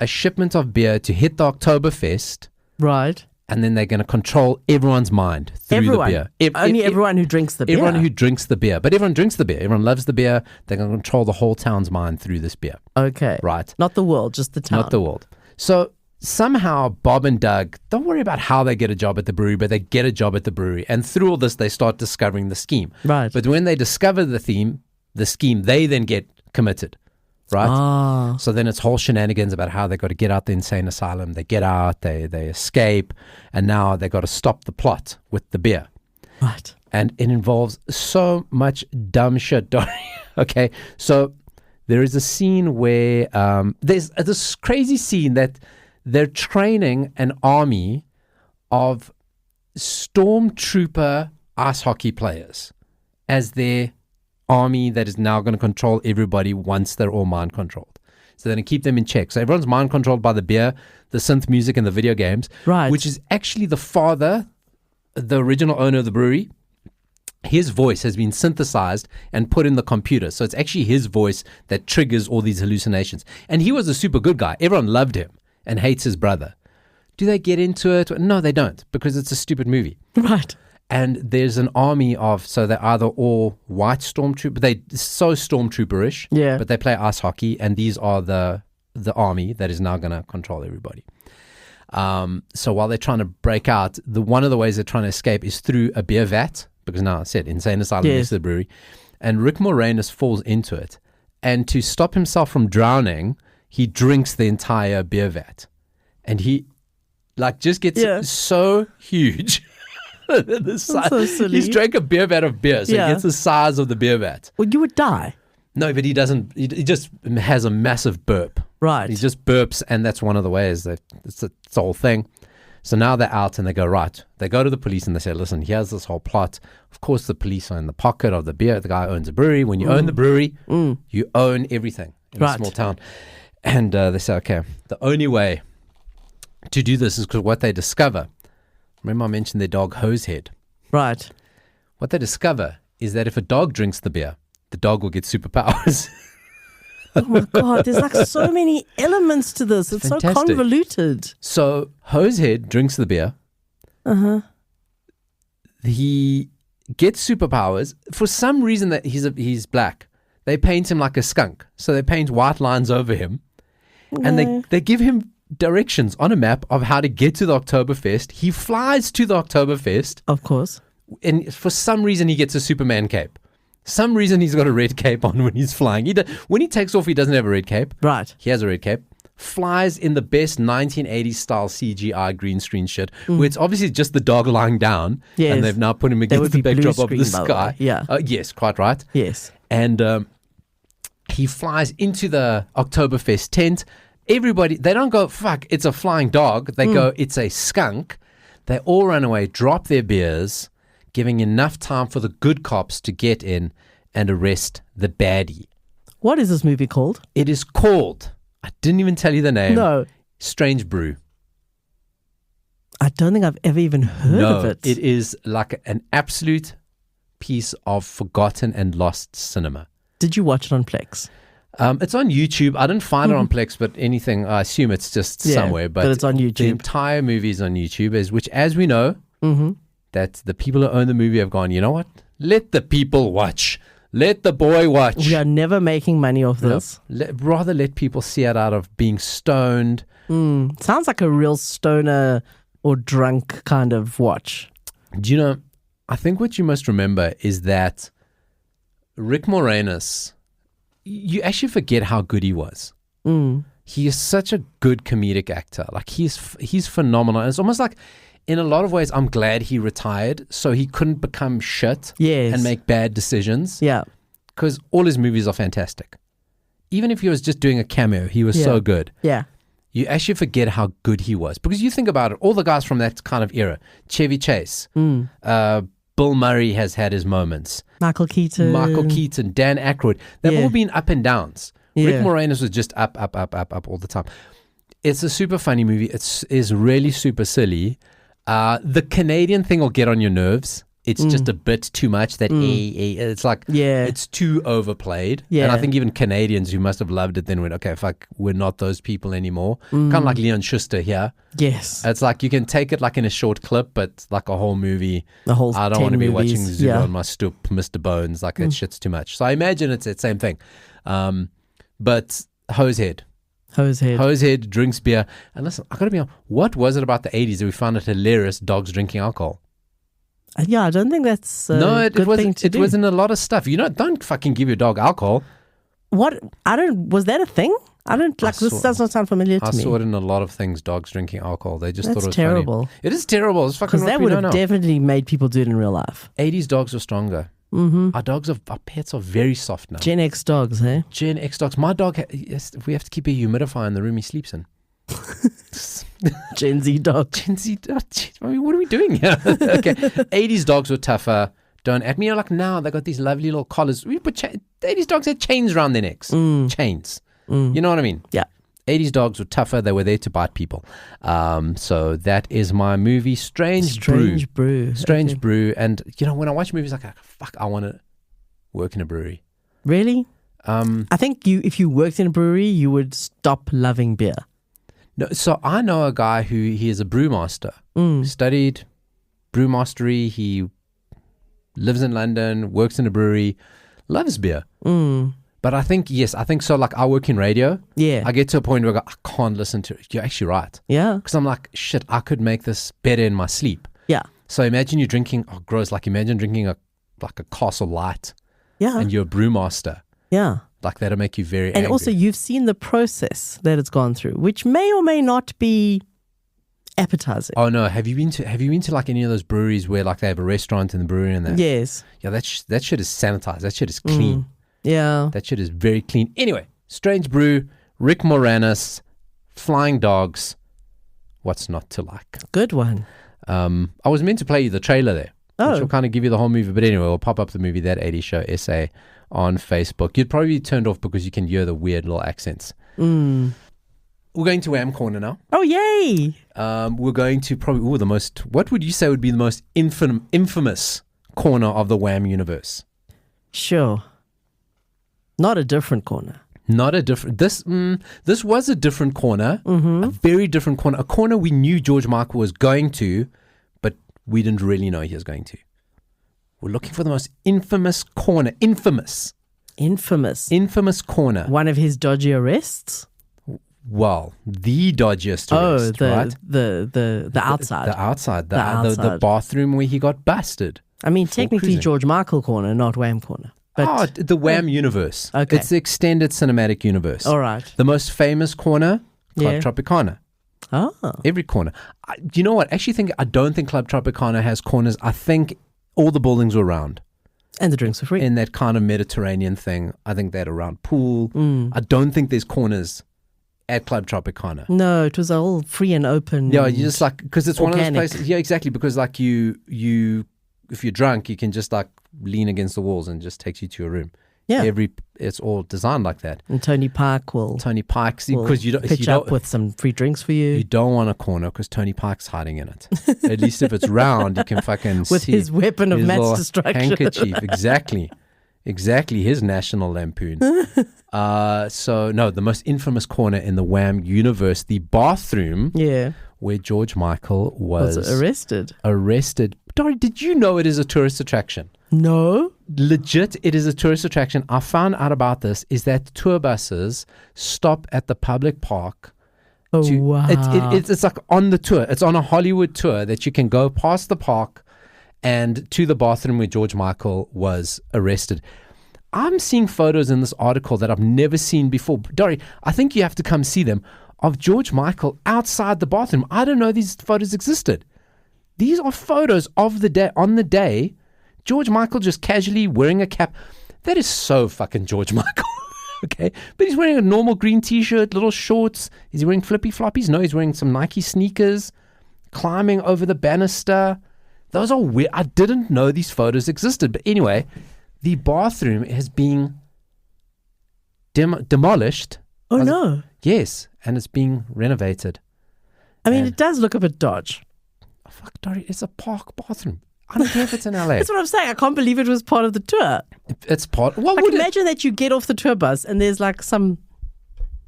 a shipment of beer to hit the Oktoberfest. Right. And then they're going to control everyone's mind through the beer. Everyone who drinks the beer. Everyone who drinks the beer. But everyone drinks the beer. Everyone loves the beer. They're going to control the whole town's mind through this beer. Okay. Right. Not the world, just the town. Not the world. So somehow Bob and Doug don't worry about how they get a job at the brewery, but they get a job at the brewery. And through all this, they start discovering the scheme. Right. But when they discover the scheme, they then get committed. Right? So then it's whole shenanigans about how they got to get out the insane asylum. They get out, they escape, and now they got to stop the plot with the beer. Right. And it involves so much dumb shit, Dori. Okay, so there is a scene where there's this crazy scene that they're training an army of stormtrooper ice hockey players as their army that is now going to control everybody once they're all mind controlled. So they're going to keep them in check. So everyone's mind controlled by the beer, the synth music, and the video games. Right. Which is actually the father, the original owner of the brewery. His voice has been synthesized and put in the computer. So it's actually his voice that triggers all these hallucinations. And he was a super good guy. Everyone loved him and hates his brother. Do they get into it? No, they don't, because it's a stupid movie. Right. And there's an army of, so they're either all white stormtrooper, they're so stormtrooperish, yeah, but they play ice hockey, and these are the army that is now going to control everybody. So while they're trying to break out, one of the ways they're trying to escape is through a beer vat, because now I said insane asylum is the brewery, and Rick Moranis falls into it, and to stop himself from drowning, he drinks the entire beer vat, and he just gets so huge. So silly. He's drank a beer vat of beer, so he gets the size of the beer vat. Well, you would die. No, but he doesn't. He just has a massive burp. Right. He just burps, and that's one of the ways that it's the whole thing. So now they're out, and they go, right. They go to the police, and they say, listen, here's this whole plot. Of course, the police are in the pocket of the beer. The guy owns a brewery. When you own the brewery, you own everything in a small town. And they say, okay, the only way to do this is because what they discover. Remember I mentioned their dog Hosehead. Right. What they discover is that if a dog drinks the beer, the dog will get superpowers. Oh my God, there's so many elements to this. It's Fantastic. So convoluted. So Hosehead drinks the beer. Uh-huh. He gets superpowers. For some reason that he's black, they paint him like a skunk. So they paint white lines over him. And they give him directions on a map of how to get to the Oktoberfest. He flies to the Oktoberfest. Of course. And for some reason, he gets a Superman cape. Some reason he's got a red cape on when he's flying. When he takes off, he doesn't have a red cape. Right. He has a red cape. Flies in the best 1980s style CGI green screen shit, where it's obviously just the dog lying down. Yes. And they've now put him against the backdrop of the sky. Yeah. Yes, quite right. Yes. And he flies into the Oktoberfest tent. Everybody, they don't go, fuck, it's a flying dog. They go, it's a skunk. They all run away, drop their beers, giving enough time for the good cops to get in and arrest the baddie. What is this movie called? It is called, I didn't even tell you the name. No. Strange Brew. I don't think I've ever even heard of it. It is like an absolute piece of forgotten and lost cinema. Did you watch it on Plex? It's on YouTube. I didn't find it on Plex, but anything, I assume it's just somewhere. But it's on YouTube. The entire movie is on YouTube, which, as we know, that the people who own the movie have gone, you know what? Let the people watch. Let the boy watch. We are never making money off this. Rather let people see it out of being stoned. Sounds like a real stoner or drunk kind of watch. Do you know, I think what you must remember is that Rick Moranis, you actually forget how good he was. He is such a good comedic actor. Like he's phenomenal. It's almost like, in a lot of ways, I'm glad he retired so he couldn't become shit and make bad decisions. Yeah. Because all his movies are fantastic. Even if he was just doing a cameo, he was so good. Yeah. You actually forget how good he was. Because you think about it, all the guys from that kind of era, Chevy Chase, Bill Murray has had his moments. Michael Keaton, Dan Aykroyd. They've all been up and downs. Rick Moranis was just up all the time. It's a super funny movie. It's really super silly. The Canadian thing will get on your nerves. it's just a bit too much. That it's like it's too overplayed. Yeah. And I think even Canadians who must have loved it then went, okay, fuck, we're not those people anymore. Kind of like Leon Schuster here. Yes. It's like you can take it like in a short clip, but like a whole movie. I don't want to be watching Zulu on my stoop, Mr. Bones. Like that shit's too much. So I imagine it's the same thing. But Hosehead drinks beer. And listen, I gotta be honest, what was it about the 80s that we found it hilarious, dogs drinking alcohol? Yeah, I don't think that's it was in a lot of stuff. Don't fucking give your dog alcohol. What? Was that a thing? This does not sound familiar to me. I saw it in a lot of things, dogs drinking alcohol. They just thought it was terrible. Funny. It is terrible. It's fucking, because that would have definitely made people do it in real life. 80s dogs were stronger. Our pets are very soft now. Gen X dogs, eh? Gen X dogs. My dog, we have to keep a humidifier in the room he sleeps in. Gen Z dog. I mean, what are we doing here? Okay. 80s dogs were tougher. Don't at me. Like now, they got these lovely little collars. We put the 80s dogs had chains around their necks. Chains. You know what I mean? Yeah. 80s dogs were tougher. They were there to bite people. So that is my movie, Strange Brew. Strange Brew. And when I watch movies, like, fuck, I want to work in a brewery. Really? I think if you worked in a brewery, you would stop loving beer. No, so I know a guy he is a brewmaster. Studied brewmastery. He lives in London, works in a brewery, loves beer. But I think so. Like, I work in radio. Yeah. I get to a point where I go, I can't listen to it. You're actually right. Yeah. Because I'm like, shit, I could make this better in my sleep. Yeah. So imagine you're drinking, gross, like imagine drinking a Castle Light. Yeah. And you're a brewmaster. Yeah. Like, that'll make you very angry. And also, you've seen the process that it's gone through, which may or may not be appetizing. Oh no, have you been to like any of those breweries where like they have a restaurant in the brewery and that? Yes. Yeah, that shit is sanitized. That shit is clean. Yeah. That shit is very clean. Anyway, Strange Brew, Rick Moranis, Flying Dogs. What's not to like? Good one. I was meant to play you the trailer there, which will kind of give you the whole movie. But anyway, we'll pop up the movie, That 80s Show essay, on Facebook. You'd probably be turned off because you can hear the weird little accents. We're going to Wham Corner now. Oh, yay. We're going to probably, what would you say would be the most infamous corner of the Wham universe? Sure. Not a different corner. Not a different. This was a different corner, a very different corner, a corner we knew George Michael was going to, but we didn't really know he was going to. We're looking for the most infamous corner. Infamous corner. One of his dodgy arrests? Well, the dodgiest arrest, right? The outside. The outside. The bathroom where he got busted. I mean, technically cruising. George Michael corner, not Wham corner. But the Wham universe. Okay. It's the extended cinematic universe. All right. The most famous corner, Club Tropicana. Oh. Every corner. You know what? I don't think Club Tropicana has corners. I think all the buildings were round. And the drinks were free. In that kind of Mediterranean thing. I think they had a round pool. I don't think there's corners at Club Tropicana. No, it was all free and open. Yeah, you just like, because it's organic. One of those places. Yeah, exactly. Because like you, if you're drunk, you can just like lean against the walls and it just takes you to your room. Yeah. It's all designed like that. And Tony Pike, see, because you don't pitch up with some free drinks for you. You don't want a corner because Tony Pike's hiding in it. At least if it's round, you can fucking with see his weapon of mass destruction. Handkerchief, exactly. His national lampoon. So no, the most infamous corner in the Wham universe, the bathroom. Yeah. Where George Michael was arrested. Dori, did you know it is a tourist attraction? No. Legit, it is a tourist attraction. I found out about this is that tour buses stop at the public park. Wow. It's like on the tour. It's on a Hollywood tour that you can go past the park and to the bathroom where George Michael was arrested. I'm seeing photos in this article that I've never seen before. Dori, I think you have to come see them, of George Michael outside the bathroom. I don't know these photos existed. These are photos of the day, on the day, George Michael just casually wearing a cap. That is so fucking George Michael. Okay. But he's wearing a normal green t-shirt, little shorts. Is he wearing flippy floppies? No, he's wearing some Nike sneakers, climbing over the banister. Those are weird. I didn't know these photos existed. But anyway, the bathroom is being demolished. Oh, no. Yes. And it's being renovated. I mean, it does look a bit dodge. Fuck, Dori, it's a park bathroom. I don't care if it's in LA. That's what I'm saying. I can't believe it was part of the tour. It's part. What Like, would imagine that you get off the tour bus and there's like some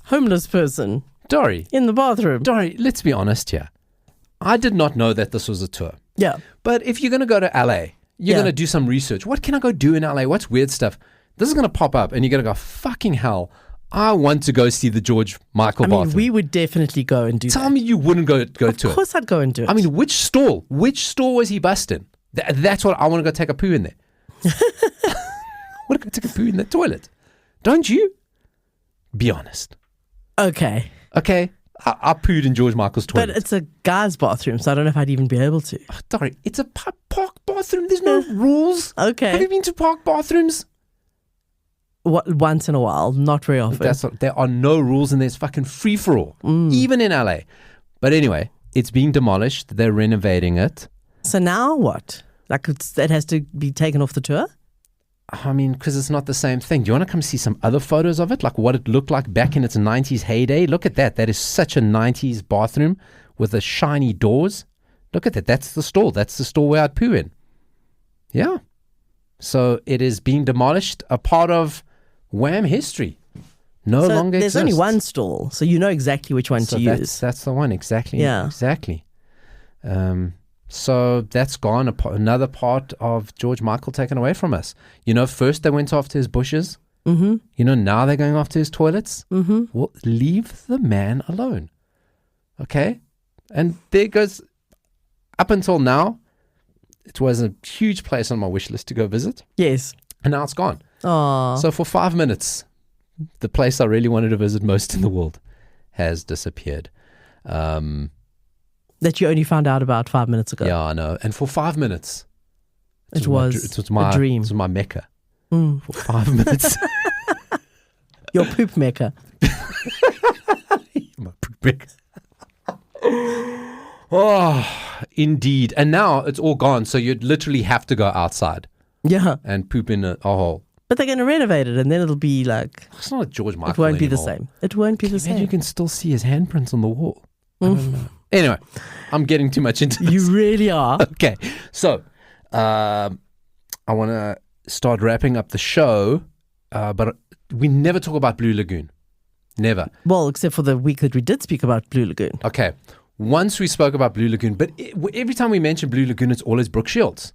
homeless person Dori, in the bathroom. Dori, let's be honest here. I did not know that this was a tour. Yeah. But if you're going to go to LA, you're going to do some research. What can I go do in LA? What's weird stuff? This is going to pop up and you're going to go, fucking hell, I want to go see the George Michael bathroom. we would definitely go and do that. Tell me you wouldn't go to it. Of course I'd go and do it. I mean, which stall was he busting? That's what I want to go take a poo in there. I want to go take a poo in the toilet. Don't you? Be honest. Okay. Okay. I pooed in George Michael's toilet. But it's a guy's bathroom, so I don't know if I'd even be able to. Oh, Dori, it's a park bathroom. There's no rules. Okay. Have you been to park bathrooms? Once in a while, not very often. There are no rules and there's fucking free-for-all, even in LA. But anyway, it's being demolished. They're renovating it. So now what? Like it has to be taken off the tour? I mean, because it's not the same thing. Do you want to come see some other photos of it? Like what it looked like back in its 90s heyday? Look at that. That is such a 90s bathroom with the shiny doors. Look at that. That's the stall. That's the stall where I'd poo in. Yeah. So it is being demolished, a part of Wham history. No longer there's exists. only one stall, so you know exactly which one to use. That's the one, exactly. Yeah. Exactly. So that's gone, another part of George Michael taken away from us. You know, first they went after his bushes. Mm-hmm. You know, now they're going after his toilets. Mm-hmm. Well, leave the man alone. Okay? And there goes, up until now, it was a huge place on my wish list to go visit. Yes. And now it's gone. Aww. So for 5 minutes, the place I really wanted to visit most in the world has disappeared. That you only found out about 5 minutes ago. Yeah, I know. And for 5 minutes, it was a dream. It was my mecca. For 5 minutes. Your poop mecca. My poop mecca. Oh, indeed. And now it's all gone. So you'd literally have to go outside. Yeah. And poop in a hole. But they're going to renovate it and then it'll be like... It's not a George Michael It won't be the anymore. same. It won't be the same. You can still see his handprints on the wall. I don't know. Anyway, I'm getting too much into this. You really are. Okay. So, I want to start wrapping up the show, but we never talk about Blue Lagoon. Never. Well, except for the week that we did speak about Blue Lagoon. Okay. Once we spoke about Blue Lagoon, but every time we mention Blue Lagoon, it's always Brooke Shields.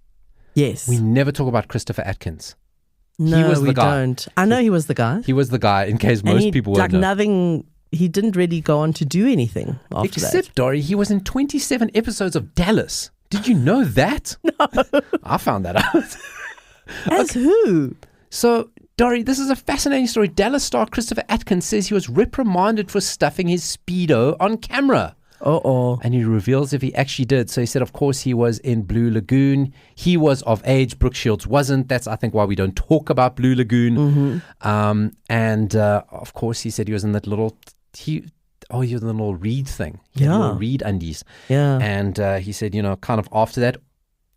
Yes. We never talk about Christopher Atkins. No, he was the guy. Don't. I know he was the guy. He was the guy, in case most people won't know. Nothing... He didn't really go on to do anything after that. Except, Dori, he was in 27 episodes of Dallas. Did you know that? No. I found that out. As who? So, Dori, this is a fascinating story. Dallas star Christopher Atkins says he was reprimanded for stuffing his Speedo on camera. Uh-oh. And he reveals if he actually did. So he said, of course, he was in Blue Lagoon. He was of age. Brooke Shields wasn't. That's, I think, why we don't talk about Blue Lagoon. And, of course, he said he was in that little... He was in the little Reed thing. Little Reed undies. Yeah. And he said, you know, kind of after that,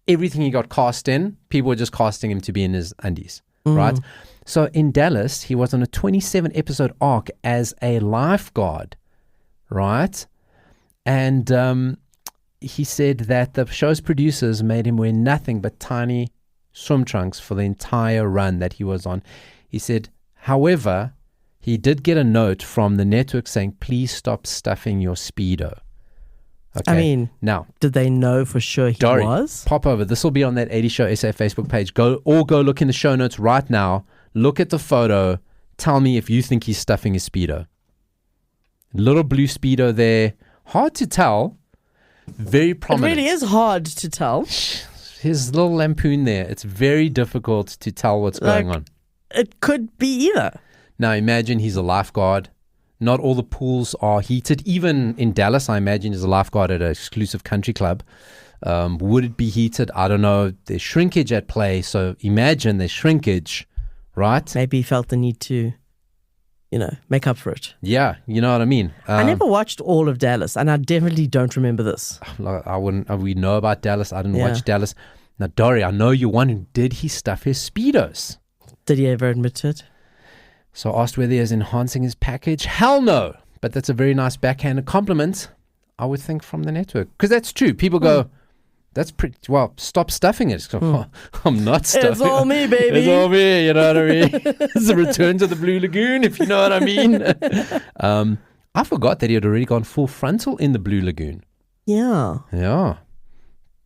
everything he got cast in, people were just casting him to be in his undies, right? So in Dallas, he was on a 27-episode arc as a lifeguard, right? And he said that the show's producers made him wear nothing but tiny swim trunks for the entire run that he was on. He said, however... He did get a note from the network saying, please stop stuffing your Speedo. Okay. I mean, now, did they know for sure he Dori, was? Pop over. This will be on that 80 Show SA Facebook page. Go look in the show notes right now. Look at the photo. Tell me if you think he's stuffing his Speedo. Little blue Speedo there. Hard to tell. Very prominent. It really is hard to tell. His little lampoon there. It's very difficult to tell what's going on. It could be either. Now imagine he's a lifeguard. Not all the pools are heated. Even in Dallas, I imagine he's a lifeguard at an exclusive country club. Would it be heated? I don't know. There's shrinkage at play. So imagine there's shrinkage, right? Maybe he felt the need to, make up for it. Yeah, you know what I mean. I never watched all of Dallas, and I definitely don't remember this. I wouldn't. We know about Dallas. I didn't watch Dallas. Now, Dori, I know you're wondering, did he stuff his Speedos? Did he ever admit to it? So asked whether he is enhancing his package. Hell no. But that's a very nice backhanded compliment, I would think, from the network. Because that's true. People go, That's pretty well. Stop stuffing it. I'm not stuffing. It's all me, baby. It's all me. You know what I mean? It's a return to the Blue Lagoon, if you know what I mean. I forgot that he had already gone full frontal in the Blue Lagoon. Yeah. Yeah.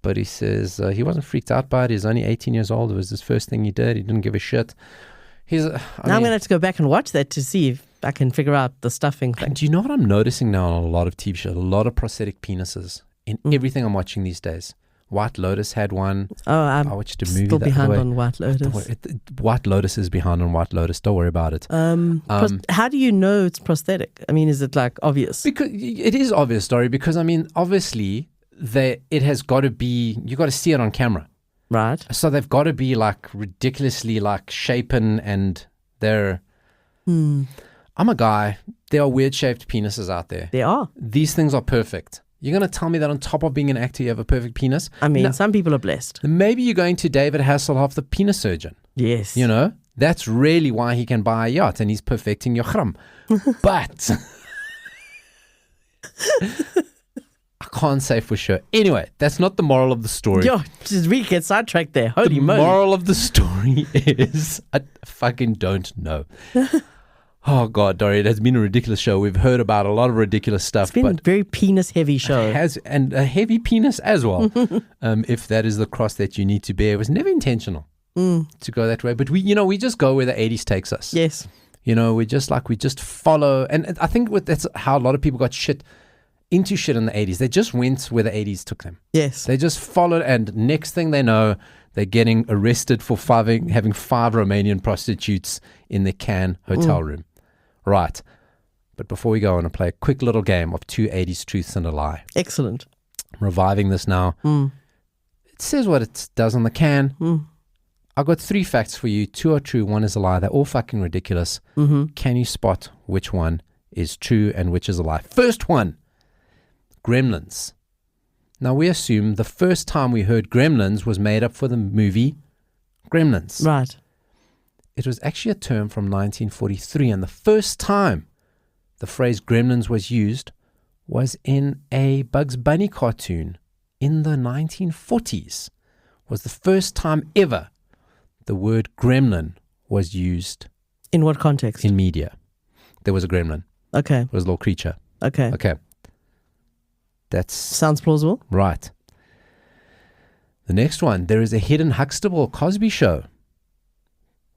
But he says he wasn't freaked out by it. He's only 18 years old. It was his first thing he did. He didn't give a shit. I'm going to have to go back and watch that to see if I can figure out the stuffing thing. Do you know what I'm noticing now on a lot of TV shows? A lot of prosthetic penises in everything I'm watching these days. White Lotus had one. I watched a movie. Still behind on White Lotus. White Lotus is behind on White Lotus. Don't worry about it. How do you know it's prosthetic? I mean, is it like obvious? Because it is obvious, Dori. Because I mean, obviously, it has got to be. You got to see it on camera, right? So they've got to be like ridiculously like shapen, and they're. I'm a guy. There are weird shaped penises out there. There are. These things are perfect. You're going to tell me that on top of being an actor, you have a perfect penis? I mean, some people are blessed. Maybe you're going to David Hasselhoff, the penis surgeon. Yes. You know, that's really why he can buy a yacht and he's perfecting your chrum. But I can't say for sure. Anyway, that's not the moral of the story. Yo, we get sidetracked there. Holy moly. The moral of the story is I fucking don't know. Oh, God, Dori, it has been a ridiculous show. We've heard about a lot of ridiculous stuff. It's been a very penis-heavy show. And a heavy penis as well, if that is the cross that you need to bear. It was never intentional to go that way. But we just go where the 80s takes us. Yes. You know, we just follow. And I think that's how a lot of people got into shit in the 80s. They just went where the 80s took them. Yes. They just followed. And next thing they know, they're getting arrested for having 5 Romanian prostitutes in the Cannes hotel room. Right. But before we go, I want to play a quick little game of 2 80s truths and a lie. Excellent. I'm reviving this now. It says what it does on the can. I've got 3 facts for you. 2 are true, 1 is a lie. They're all fucking ridiculous. Can you spot which one is true and which is a lie? First one, Gremlins. Now, we assume the first time we heard Gremlins was made up for the movie Gremlins. Right. It was actually a term from 1943, and the first time the phrase gremlins was used was in a Bugs Bunny cartoon in the 1940s. Was the first time ever the word gremlin was used. In what context? In media. There was a gremlin. Okay. It was a little creature. Okay. Sounds plausible. Right. The next one, there is a hidden Huxtable Cosby show.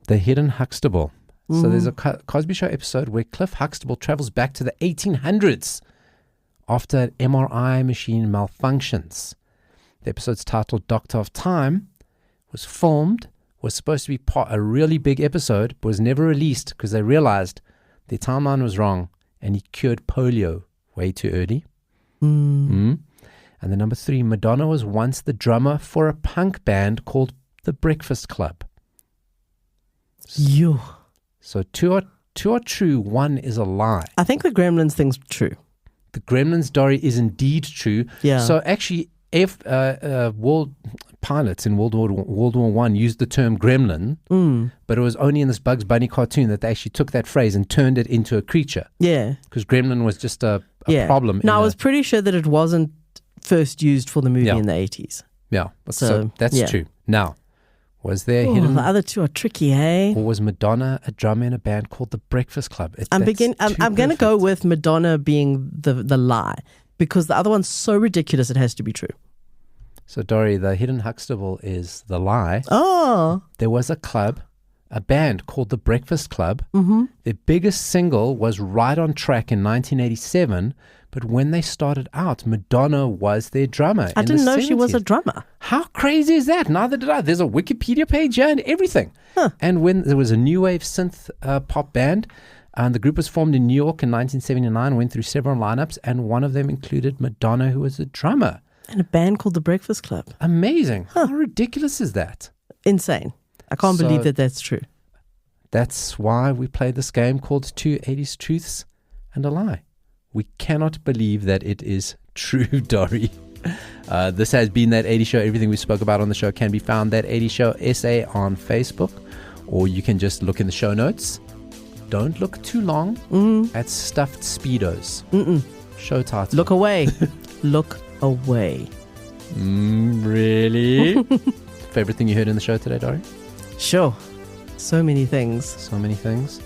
The Hidden Huxtable. So there's a Cosby Show episode where Cliff Huxtable travels back to the 1800s after an MRI machine malfunctions. The episode's titled Doctor of Time was filmed, was supposed to be a really big episode, but was never released because they realized their timeline was wrong and he cured polio way too early. And then number 3, Madonna was once the drummer for a punk band called The Breakfast Club. You. So 2 are true, 1 is a lie. I think the Gremlins thing's true. The Gremlins, Dori, is indeed true. Yeah. So actually, if world pilots in World War I used the term gremlin, but it was only in this Bugs Bunny cartoon that they actually took that phrase and turned it into a creature. Yeah. Because gremlin was just a problem. No, I was pretty sure that it wasn't first used for the movie in the 80s. Yeah. So that's true. Now, was there hidden? The other 2 are tricky, eh? Or was Madonna a drummer in a band called The Breakfast Club? I'm going to go with Madonna being the lie because the other one's so ridiculous it has to be true. So, Dori, the hidden Huxtable is the lie. Oh. There was a band called The Breakfast Club. Their biggest single was Right on Track in 1987. But when they started out, Madonna was their drummer. I didn't know she was a drummer. How crazy is that? Neither did I. There's a Wikipedia page here and everything. And when there was a new wave synth pop band, and the group was formed in New York in 1979, went through several lineups, and one of them included Madonna, who was a drummer. And a band called The Breakfast Club. Amazing. How ridiculous is that? Insane. I can't believe that that's true. That's why we play this game called 2 80s Truths and a Lie. We cannot believe that it is true, Dori. This has been That 80 Show. Everything we spoke about on the show can be found That 80 Show SA on Facebook, or you can just look in the show notes. Don't look too long at Stuffed Speedos. Show title. Look away. Look away. Really? Favorite thing you heard in the show today, Dori? Sure. So many things. So many things.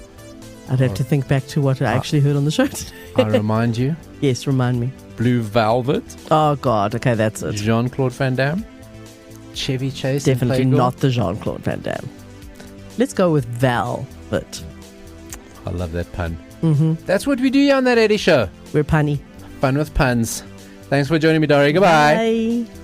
I'd have to think back to what I actually heard on the show today. I remind you. Yes, remind me. Blue Val-Vet. Oh, God. Okay, that's it. Jean-Claude Van Damme. Chevy Chase. Definitely and not the Jean-Claude Van Damme. Let's go with Val-Vet. I love that pun. Mm-hmm. That's what we do here on That 80 Show. We're punny. Fun with puns. Thanks for joining me, Dori. Goodbye. Bye.